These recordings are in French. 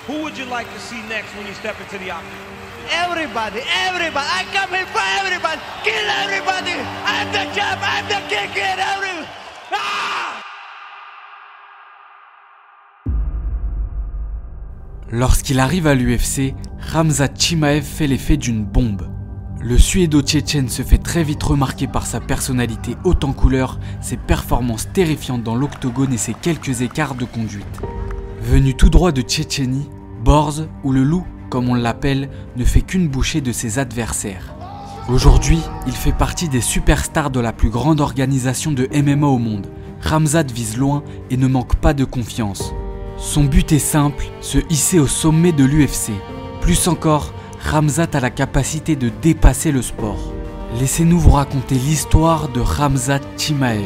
Who would you like to see next when you step into the octagon? Everybody, everybody. I come here for everybody. Kill everybody. I'm the champ. I'm the king. Kill everybody. Ah! Lorsqu'il arrive à l'UFC, Khamzat Chimaev fait l'effet d'une bombe. Le Suédo-Tchétchène se fait très vite remarquer par sa personnalité haute en couleur, ses performances terrifiantes dans l'octogone et ses quelques écarts de conduite. Venu tout droit de Tchétchénie, Borz, ou le loup comme on l'appelle, ne fait qu'une bouchée de ses adversaires. Aujourd'hui, il fait partie des superstars de la plus grande organisation de MMA au monde. Khamzat vise loin et ne manque pas de confiance. Son but est simple, se hisser au sommet de l'UFC. Plus encore, Khamzat a la capacité de dépasser le sport. Laissez-nous vous raconter l'histoire de Khamzat Chimaev.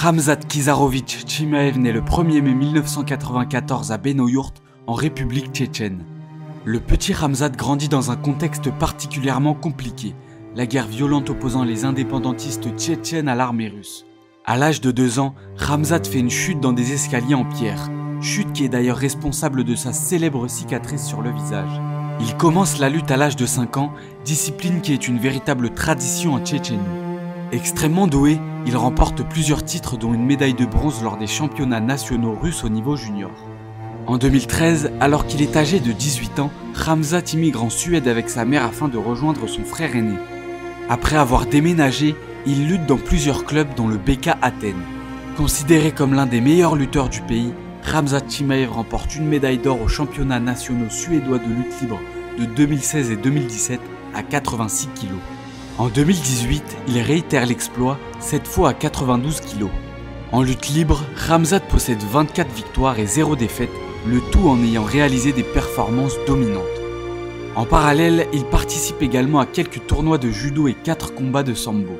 Khamzat Kizarovitch Chimaev naît le 1er mai 1994 à Benoyourt, en République tchétchène. Le petit Khamzat grandit dans un contexte particulièrement compliqué, la guerre violente opposant les indépendantistes tchétchènes à l'armée russe. À l'âge de 2 ans, Khamzat fait une chute dans des escaliers en pierre, chute qui est d'ailleurs responsable de sa célèbre cicatrice sur le visage. Il commence la lutte à l'âge de 5 ans, discipline qui est une véritable tradition en Tchétchénie. Extrêmement doué, il remporte plusieurs titres dont une médaille de bronze lors des championnats nationaux russes au niveau junior. En 2013, alors qu'il est âgé de 18 ans, Khamzat immigre en Suède avec sa mère afin de rejoindre son frère aîné. Après avoir déménagé, il lutte dans plusieurs clubs dont le BK Athènes. Considéré comme l'un des meilleurs lutteurs du pays, Khamzat Chimaev remporte une médaille d'or aux championnats nationaux suédois de lutte libre de 2016 et 2017 à 86 kg. En 2018, il réitère l'exploit, cette fois à 92 kg. En lutte libre, Khamzat possède 24 victoires et 0 défaites, le tout en ayant réalisé des performances dominantes. En parallèle, il participe également à quelques tournois de judo et 4 combats de sambo.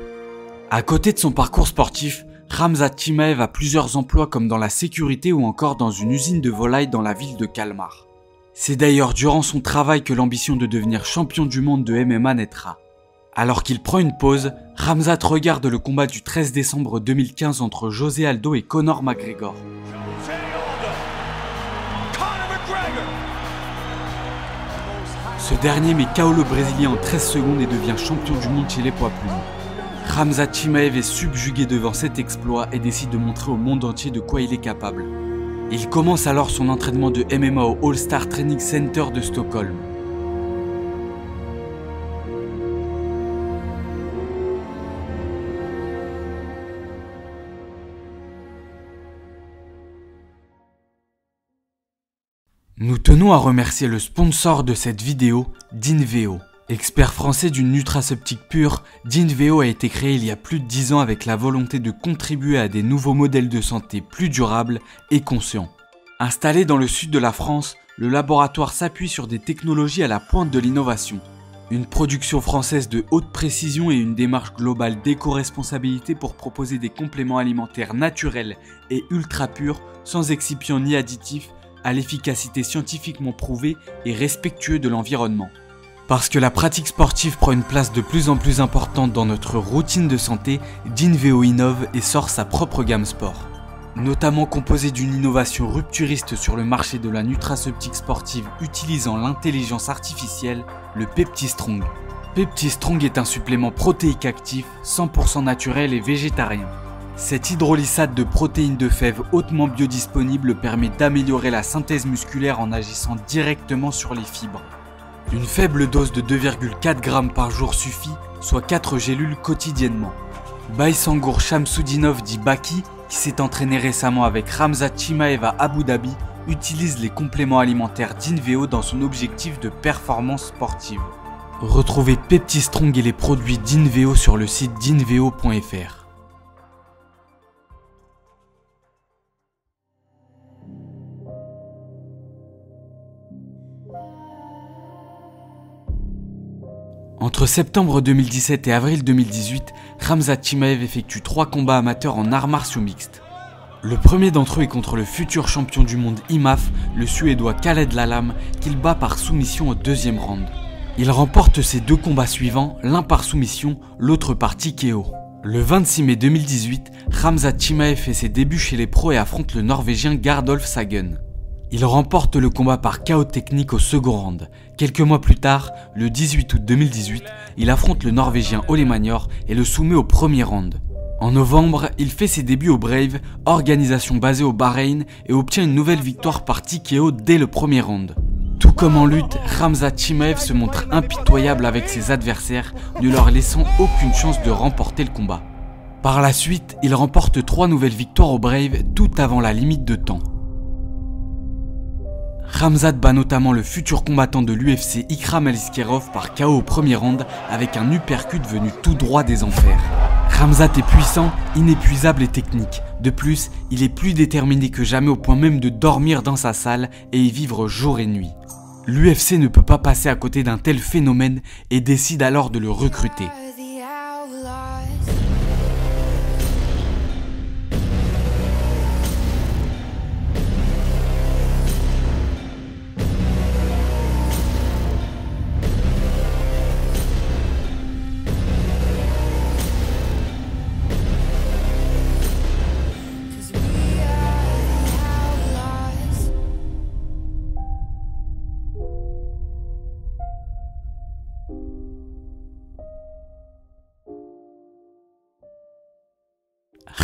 À côté de son parcours sportif, Khamzat Chimaev a plusieurs emplois comme dans la sécurité ou encore dans une usine de volailles dans la ville de Kalmar. C'est d'ailleurs durant son travail que l'ambition de devenir champion du monde de MMA naîtra. Alors qu'il prend une pause, Khamzat regarde le combat du 13 décembre 2015 entre José Aldo et Conor McGregor. Ce dernier met KO le Brésilien en 13 secondes et devient champion du monde chez les poids plumes. Khamzat Chimaev est subjugué devant cet exploit et décide de montrer au monde entier de quoi il est capable. Il commence alors son entraînement de MMA au All Star Training Center de Stockholm. Nous tenons à remercier le sponsor de cette vidéo, Dinveo. Expert français d'une nutraceutique pure, Dinveo a été créé il y a plus de 10 ans avec la volonté de contribuer à des nouveaux modèles de santé plus durables et conscients. Installé dans le sud de la France, le laboratoire s'appuie sur des technologies à la pointe de l'innovation. Une production française de haute précision et une démarche globale d'éco-responsabilité pour proposer des compléments alimentaires naturels et ultra purs, sans excipients ni additifs, à l'efficacité scientifiquement prouvée et respectueux de l'environnement. Parce que la pratique sportive prend une place de plus en plus importante dans notre routine de santé, Dinveo innove et sort sa propre gamme sport. Notamment composée d'une innovation rupturiste sur le marché de la nutraceutique sportive utilisant l'intelligence artificielle, le PeptiStrong. PeptiStrong est un supplément protéique actif, 100% naturel et végétarien. Cette hydrolysate de protéines de fèves hautement biodisponible permet d'améliorer la synthèse musculaire en agissant directement sur les fibres. Une faible dose de 2,4 g par jour suffit, soit 4 gélules quotidiennement. Baysangour Shamsudinov dit Baki, qui s'est entraîné récemment avec Khamzat Chimaev à Abu Dhabi, utilise les compléments alimentaires Dinveo dans son objectif de performance sportive. Retrouvez PeptiStrong et les produits Dinveo sur le site dinveo.fr. Entre septembre 2017 et avril 2018, Khamzat Chimaev effectue 3 combats amateurs en arts martiaux mixtes. Le premier d'entre eux est contre le futur champion du monde IMAF, le suédois Khaled Lalam, qu'il bat par soumission au 2e round. Il remporte ses 2 combats suivants, l'un par soumission, l'autre par TKO. Le 26 mai 2018, Khamzat Chimaev fait ses débuts chez les pros et affronte le Norvégien Gardolf Sagen. Il remporte le combat par KO technique au second round. Quelques mois plus tard, le 18 août 2018, il affronte le Norvégien Ole Magnor et le soumet au premier round. En novembre, il fait ses débuts au Brave, organisation basée au Bahreïn, et obtient une nouvelle victoire par TKO dès le premier round. Tout comme en lutte, Khamzat Chimaev se montre impitoyable avec ses adversaires, ne leur laissant aucune chance de remporter le combat. Par la suite, il remporte 3 nouvelles victoires au Brave, tout avant la limite de temps. Khamzat bat notamment le futur combattant de l'UFC Ikram Aliskerov par KO au premier round avec un uppercut venu tout droit des enfers. Khamzat est puissant, inépuisable et technique. De plus, il est plus déterminé que jamais au point même de dormir dans sa salle et y vivre jour et nuit. L'UFC ne peut pas passer à côté d'un tel phénomène et décide alors de le recruter.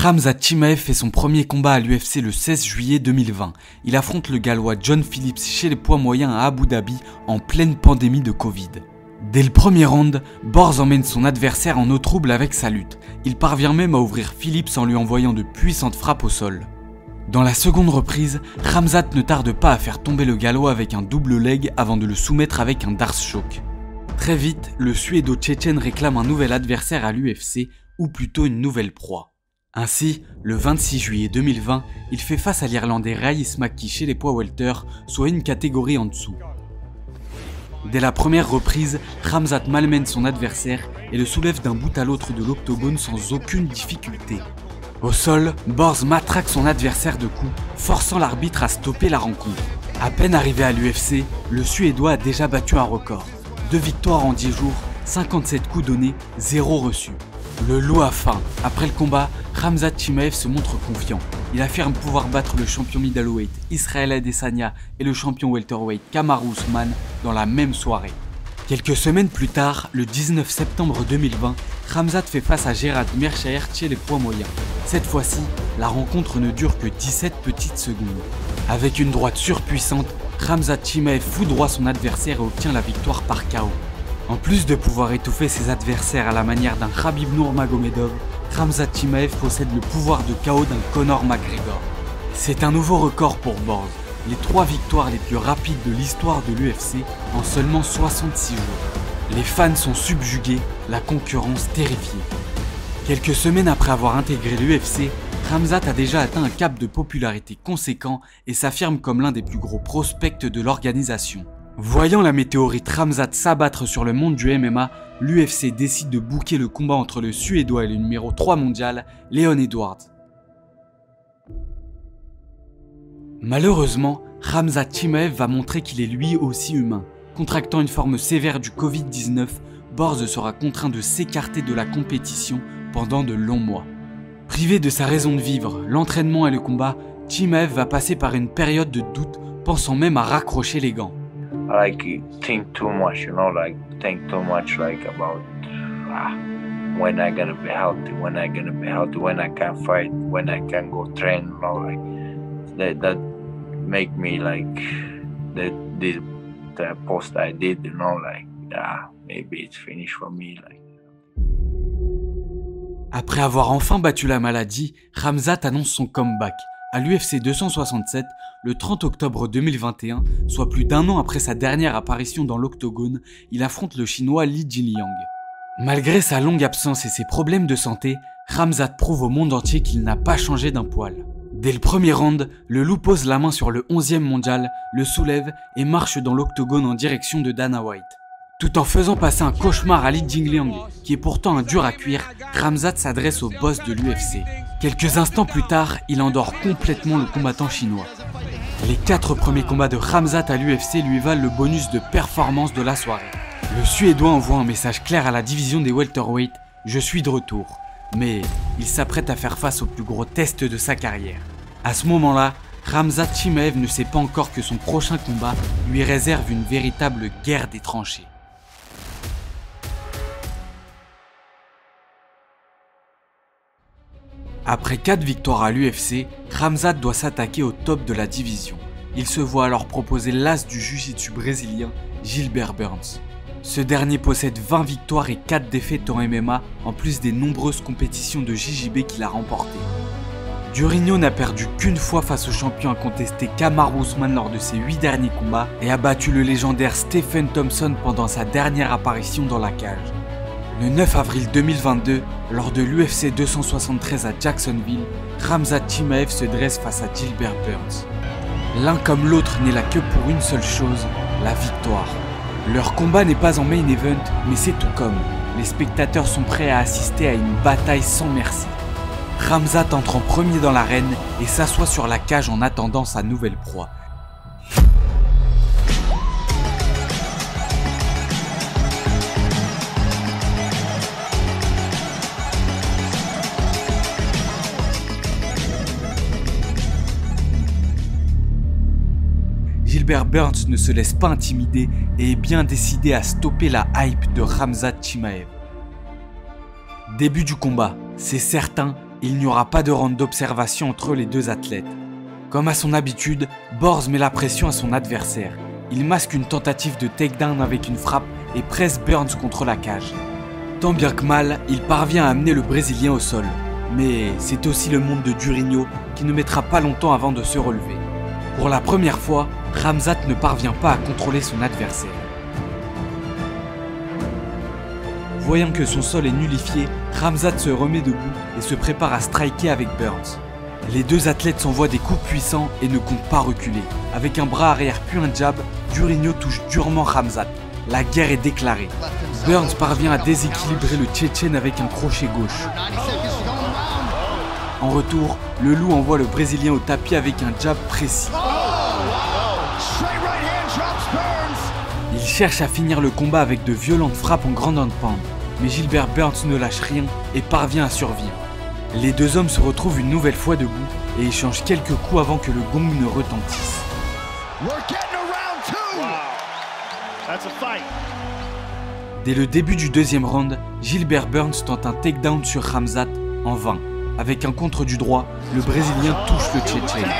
Khamzat Chimaev fait son premier combat à l'UFC le 16 juillet 2020. Il affronte le Gallois John Phillips chez les poids moyens à Abu Dhabi en pleine pandémie de Covid. Dès le premier round, Borz emmène son adversaire en eau trouble avec sa lutte. Il parvient même à ouvrir Phillips en lui envoyant de puissantes frappes au sol. Dans la seconde reprise, Khamzat ne tarde pas à faire tomber le Gallois avec un double leg avant de le soumettre avec un Darce-choke. Très vite, le Suédo-Tchétchène réclame un nouvel adversaire à l'UFC, ou plutôt une nouvelle proie. Ainsi, le 26 juillet 2020, il fait face à l'Irlandais Rhys McKee chez les poids welter, soit une catégorie en dessous. Dès la première reprise, Khamzat malmène son adversaire et le soulève d'un bout à l'autre de l'octogone sans aucune difficulté. Au sol, Borz matraque son adversaire de coups, forçant l'arbitre à stopper la rencontre. À peine arrivé à l'UFC, le Suédois a déjà battu un record. 2 victoires en 10 jours, 57 coups donnés, 0 reçus. Le loup a faim. Après le combat, Khamzat Chimaev se montre confiant. Il affirme pouvoir battre le champion middleweight Israel Adesanya et le champion welterweight Kamaru Usman dans la même soirée. Quelques semaines plus tard, le 19 septembre 2020, Khamzat fait face à Gerald Meerschaert chez les poids moyens. Cette fois-ci, la rencontre ne dure que 17 petites secondes. Avec une droite surpuissante, Khamzat Chimaev foudroie son adversaire et obtient la victoire par KO. En plus de pouvoir étouffer ses adversaires à la manière d'un Khabib Nurmagomedov, Khamzat Chimaev possède le pouvoir de KO d'un Conor McGregor. C'est un nouveau record pour Borz, les 3 victoires les plus rapides de l'histoire de l'UFC en seulement 66 jours. Les fans sont subjugués, la concurrence terrifiée. Quelques semaines après avoir intégré l'UFC, Khamzat a déjà atteint un cap de popularité conséquent et s'affirme comme l'un des plus gros prospects de l'organisation. Voyant la météorite Khamzat s'abattre sur le monde du MMA, l'UFC décide de booker le combat entre le Suédois et le numéro 3 mondial, Leon Edwards. Malheureusement, Khamzat Chimaev va montrer qu'il est lui aussi humain. Contractant une forme sévère du Covid-19, Borz sera contraint de s'écarter de la compétition pendant de longs mois. Privé de sa raison de vivre, l'entraînement et le combat, Chimaev va passer par une période de doute, pensant même à raccrocher les gants. Think too much, think too much about when I gonna be healthy, when I can fight, when I can go train, that make me the post I did, maybe it's finished for me. Après avoir enfin battu la maladie, Khamzat annonce son comeback. À l'UFC 267, le 30 octobre 2021, soit plus d'1 an après sa dernière apparition dans l'octogone, il affronte le chinois Li Jinliang. Malgré sa longue absence et ses problèmes de santé, Khamzat prouve au monde entier qu'il n'a pas changé d'un poil. Dès le premier round, le loup pose la main sur le 11e mondial, le soulève et marche dans l'octogone en direction de Dana White. Tout en faisant passer un cauchemar à Li Jinliang, qui est pourtant un dur à cuire, Khamzat s'adresse au boss de l'UFC. Quelques instants plus tard, il endort complètement le combattant chinois. Les 4 premiers combats de Khamzat à l'UFC lui valent le bonus de performance de la soirée. Le Suédois envoie un message clair à la division des welterweight, je suis de retour. Mais il s'apprête à faire face au plus gros test de sa carrière. À ce moment-là, Khamzat Chimaev ne sait pas encore que son prochain combat lui réserve une véritable guerre des tranchées. Après 4 victoires à l'UFC, Khamzat doit s'attaquer au top de la division. Il se voit alors proposer l'as du jiu-jitsu brésilien, Gilbert Burns. Ce dernier possède 20 victoires et 4 défaites en MMA, en plus des nombreuses compétitions de JJB qu'il a remportées. Durinho n'a perdu qu'une fois face au champion incontesté Kamaru Usman lors de ses 8 derniers combats et a battu le légendaire Stephen Thompson pendant sa dernière apparition dans la cage. Le 9 avril 2022, lors de l'UFC 273 à Jacksonville, Khamzat Chimaev se dresse face à Gilbert Burns. L'un comme l'autre n'est là que pour une seule chose, la victoire. Leur combat n'est pas en main event, mais c'est tout comme. Les spectateurs sont prêts à assister à une bataille sans merci. Khamzat entre en premier dans l'arène et s'assoit sur la cage en attendant sa nouvelle proie. Gilbert Burns ne se laisse pas intimider et est bien décidé à stopper la hype de Khamzat Chimaev. Début du combat, c'est certain, il n'y aura pas de round d'observation entre les deux athlètes. Comme à son habitude, Borz met la pression à son adversaire. Il masque une tentative de takedown avec une frappe et presse Burns contre la cage. Tant bien que mal, il parvient à amener le Brésilien au sol. Mais c'est aussi le monde de Durinho qui ne mettra pas longtemps avant de se relever. Pour la première fois, Khamzat ne parvient pas à contrôler son adversaire. Voyant que son sol est nullifié, Khamzat se remet debout et se prépare à striker avec Burns. Les deux athlètes s'envoient des coups puissants et ne comptent pas reculer. Avec un bras arrière puis un jab, Durinho touche durement Khamzat. La guerre est déclarée. Burns parvient à déséquilibrer le Tchétchène avec un crochet gauche. En retour, le loup envoie le Brésilien au tapis avec un jab précis. Il cherche à finir le combat avec de violentes frappes en ground and pound, mais Gilbert Burns ne lâche rien et parvient à survivre. Les deux hommes se retrouvent une nouvelle fois debout et échangent quelques coups avant que le gong ne retentisse. Dès le début du deuxième round, Gilbert Burns tente un takedown sur Khamzat en vain. Avec un contre du droit, le Brésilien touche le Tchétchène.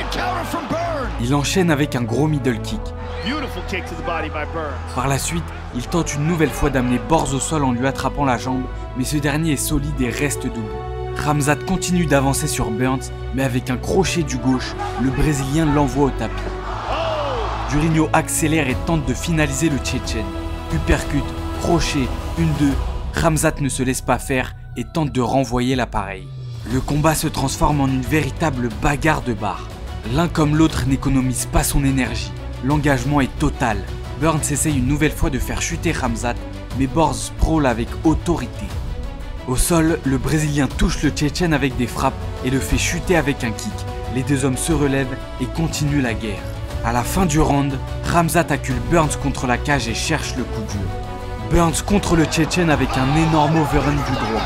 Il enchaîne avec un gros middle kick. Par la suite, il tente une nouvelle fois d'amener Borz au sol en lui attrapant la jambe, mais ce dernier est solide et reste debout. Khamzat continue d'avancer sur Burns, mais avec un crochet du gauche, le Brésilien l'envoie au tapis. Durinho accélère et tente de finaliser le Tchétchène. Uppercut, crochet, 1-2, Khamzat ne se laisse pas faire et tente de renvoyer l'appareil. Le combat se transforme en une véritable bagarre de bar. L'un comme l'autre n'économise pas son énergie. L'engagement est total. Burns essaye une nouvelle fois de faire chuter Khamzat, mais Borz sprawl avec autorité. Au sol, le Brésilien touche le Tchétchène avec des frappes et le fait chuter avec un kick. Les deux hommes se relèvent et continuent la guerre. À la fin du round, Khamzat accule Burns contre la cage et cherche le coup dur. Burns contre le Tchétchène avec un énorme overhand du droit.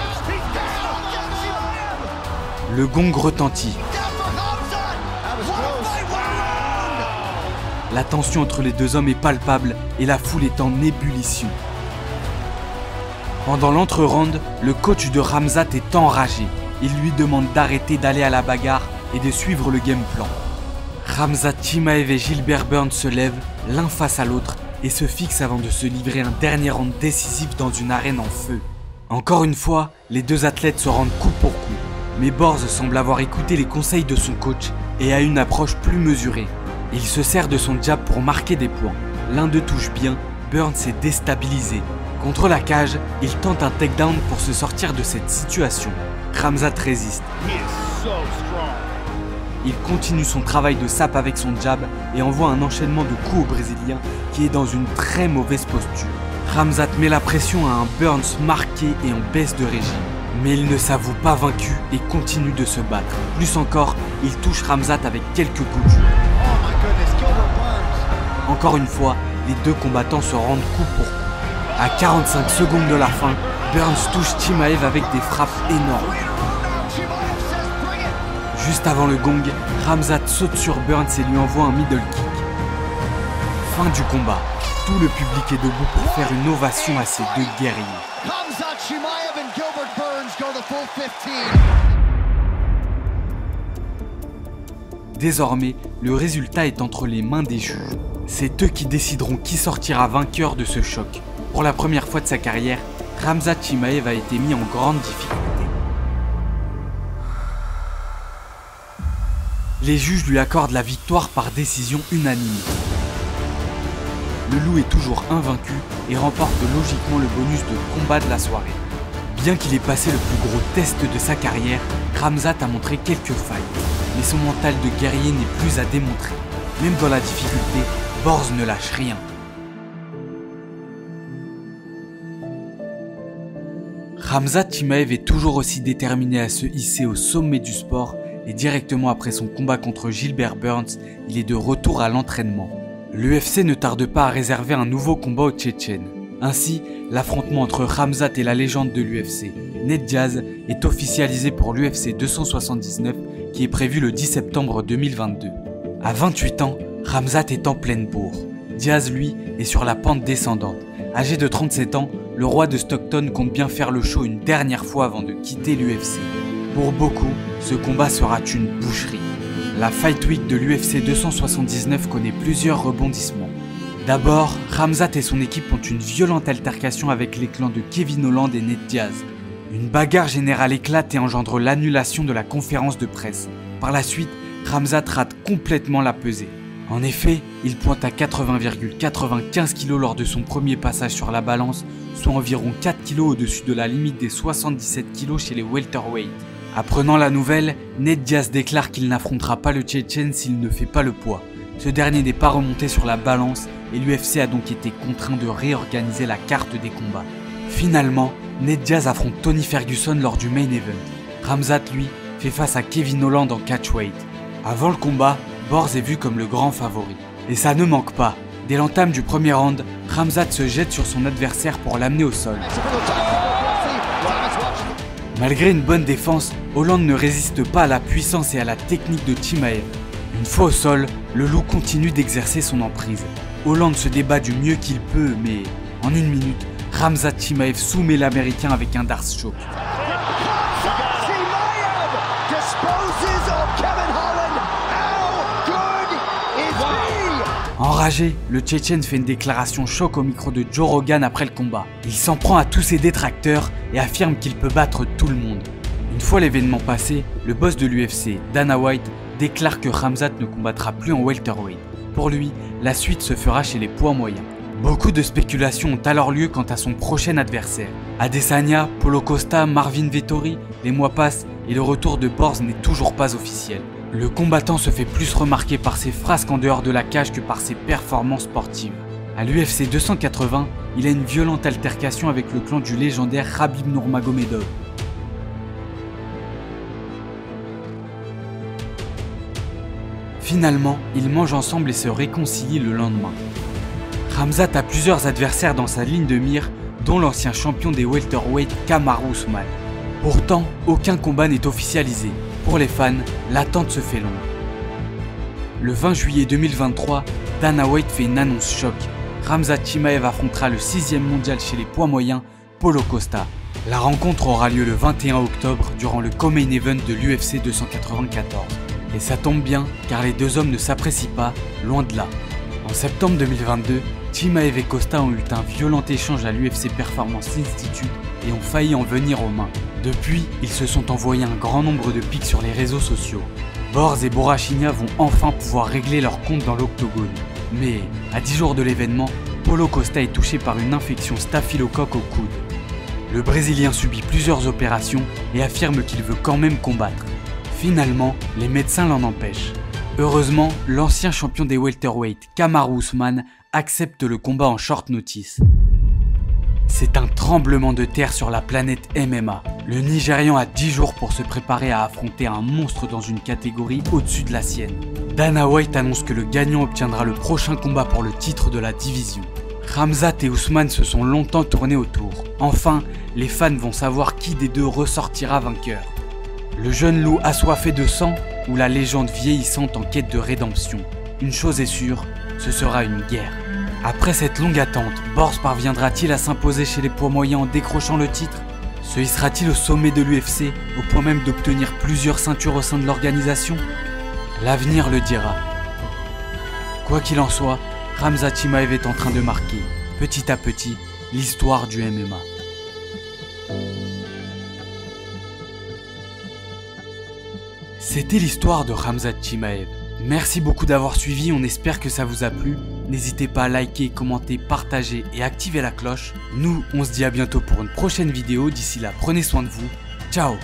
Le gong retentit. La tension entre les deux hommes est palpable et la foule est en ébullition. Pendant l'entre-round, le coach de Khamzat est enragé. Il lui demande d'arrêter d'aller à la bagarre et de suivre le game plan. Khamzat Chimaev et Gilbert Burns se lèvent, l'un face à l'autre, et se fixent avant de se livrer un dernier round décisif dans une arène en feu. Encore une fois, les deux athlètes se rendent coup pour coup. Mais Borz semble avoir écouté les conseils de son coach et a une approche plus mesurée. Il se sert de son jab pour marquer des points. L'un d'eux touche bien, Burns est déstabilisé. Contre la cage, il tente un takedown pour se sortir de cette situation. Khamzat résiste. Il continue son travail de sape avec son jab et envoie un enchaînement de coups au Brésilien qui est dans une très mauvaise posture. Khamzat met la pression à un Burns marqué et en baisse de régime. Mais il ne s'avoue pas vaincu et continue de se battre. Plus encore, il touche Khamzat avec quelques coups durs. Encore une fois, les deux combattants se rendent coup pour coup. À 45 secondes de la fin, Burns touche Chimaev avec des frappes énormes. Juste avant le gong, Khamzat saute sur Burns et lui envoie un middle kick. Fin du combat. Tout le public est debout pour faire une ovation à ces deux guerriers. Désormais, le résultat est entre les mains des juges. C'est eux qui décideront qui sortira vainqueur de ce choc. Pour la première fois de sa carrière, Khamzat Chimaev a été mis en grande difficulté. Les juges lui accordent la victoire par décision unanime. Le loup est toujours invaincu et remporte logiquement le bonus de combat de la soirée. Bien qu'il ait passé le plus gros test de sa carrière, Khamzat a montré quelques failles. Mais son mental de guerrier n'est plus à démontrer. Même dans la difficulté, Borz ne lâche rien. Khamzat Chimaev est toujours aussi déterminé à se hisser au sommet du sport et directement après son combat contre Gilbert Burns, il est de retour à l'entraînement. L'UFC ne tarde pas à réserver un nouveau combat aux Tchétchènes. Ainsi, l'affrontement entre Khamzat et la légende de l'UFC, Nate Diaz, est officialisé pour l'UFC 279 qui est prévu le 10 septembre 2022. À 28 ans, Khamzat est en pleine bourre. Diaz, lui, est sur la pente descendante. Âgé de 37 ans, le roi de Stockton compte bien faire le show une dernière fois avant de quitter l'UFC. Pour beaucoup, ce combat sera une boucherie. La Fight Week de l'UFC 279 connaît plusieurs rebondissements. D'abord, Khamzat et son équipe ont une violente altercation avec les clans de Kevin Holland et Nate Diaz. Une bagarre générale éclate et engendre l'annulation de la conférence de presse. Par la suite, Khamzat rate complètement la pesée. En effet, il pointe à 80,95 kg lors de son premier passage sur la balance, soit environ 4 kg au-dessus de la limite des 77 kg chez les welterweight. Apprenant la nouvelle, Nate Diaz déclare qu'il n'affrontera pas le Tchétchène s'il ne fait pas le poids. Ce dernier n'est pas remonté sur la balance et l'UFC a donc été contraint de réorganiser la carte des combats. Finalement, Nate Diaz affronte Tony Ferguson lors du main event. Khamzat, lui, fait face à Kevin Holland en catchweight. Avant le combat, Borz est vu comme le grand favori. Et ça ne manque pas. Dès l'entame du premier round, Khamzat se jette sur son adversaire pour l'amener au sol. Malgré une bonne défense, Holland ne résiste pas à la puissance et à la technique de Chimaev. Une fois au sol, le loup continue d'exercer son emprise. Holland se débat du mieux qu'il peut, mais en une minute, Khamzat Chimaev soumet l'américain avec un Darce Choke. Enragé, le Tchétchène fait une déclaration choc au micro de Joe Rogan après le combat. Il s'en prend à tous ses détracteurs et affirme qu'il peut battre tout le monde. Une fois l'événement passé, le boss de l'UFC, Dana White, déclare que Khamzat ne combattra plus en welterweight. Pour lui, la suite se fera chez les poids moyens. Beaucoup de spéculations ont alors lieu quant à son prochain adversaire. Adesanya, Paulo Costa, Marvin Vettori, les mois passent et le retour de Borz n'est toujours pas officiel. Le combattant se fait plus remarquer par ses frasques en dehors de la cage que par ses performances sportives. À l'UFC 280, il a une violente altercation avec le clan du légendaire Khabib Nurmagomedov. Finalement, ils mangent ensemble et se réconcilient le lendemain. Khamzat a plusieurs adversaires dans sa ligne de mire, dont l'ancien champion des welterweight Kamaru Usman. Pourtant, aucun combat n'est officialisé. Pour les fans, l'attente se fait longue. Le 20 juillet 2023, Dana White fait une annonce choc. Khamzat Chimaev affrontera le 6e mondial chez les poids moyens, Paulo Costa. La rencontre aura lieu le 21 octobre durant le co-main event de l'UFC 294. Et ça tombe bien, car les deux hommes ne s'apprécient pas, loin de là. En septembre 2022, Chimaev et Costa ont eu un violent échange à l'UFC Performance Institute et ont failli en venir aux mains. Depuis, ils se sont envoyés un grand nombre de pics sur les réseaux sociaux. Borz et Borrachinha vont enfin pouvoir régler leur compte dans l'octogone. Mais, à 10 jours de l'événement, Paulo Costa est touché par une infection staphylocoque au coude. Le Brésilien subit plusieurs opérations et affirme qu'il veut quand même combattre. Finalement, les médecins l'en empêchent. Heureusement, l'ancien champion des welterweight, Kamaru Usman, accepte le combat en short notice. C'est un tremblement de terre sur la planète MMA. Le Nigérian a 10 jours pour se préparer à affronter un monstre dans une catégorie au-dessus de la sienne. Dana White annonce que le gagnant obtiendra le prochain combat pour le titre de la division. Khamzat et Ousmane se sont longtemps tournés autour. Enfin, les fans vont savoir qui des deux ressortira vainqueur. Le jeune loup assoiffé de sang ou la légende vieillissante en quête de rédemption. Une chose est sûre, ce sera une guerre. Après cette longue attente, Borz parviendra-t-il à s'imposer chez les poids moyens en décrochant le titre? Se hissera-t-il au sommet de l'UFC, au point même d'obtenir plusieurs ceintures au sein de l'organisation? L'avenir le dira. Quoi qu'il en soit, Khamzat Chimaev est en train de marquer, petit à petit, l'histoire du MMA. C'était l'histoire de Khamzat Chimaev. Merci beaucoup d'avoir suivi, on espère que ça vous a plu. N'hésitez pas à liker, commenter, partager et activer la cloche. Nous, on se dit à bientôt pour une prochaine vidéo. D'ici là, prenez soin de vous. Ciao!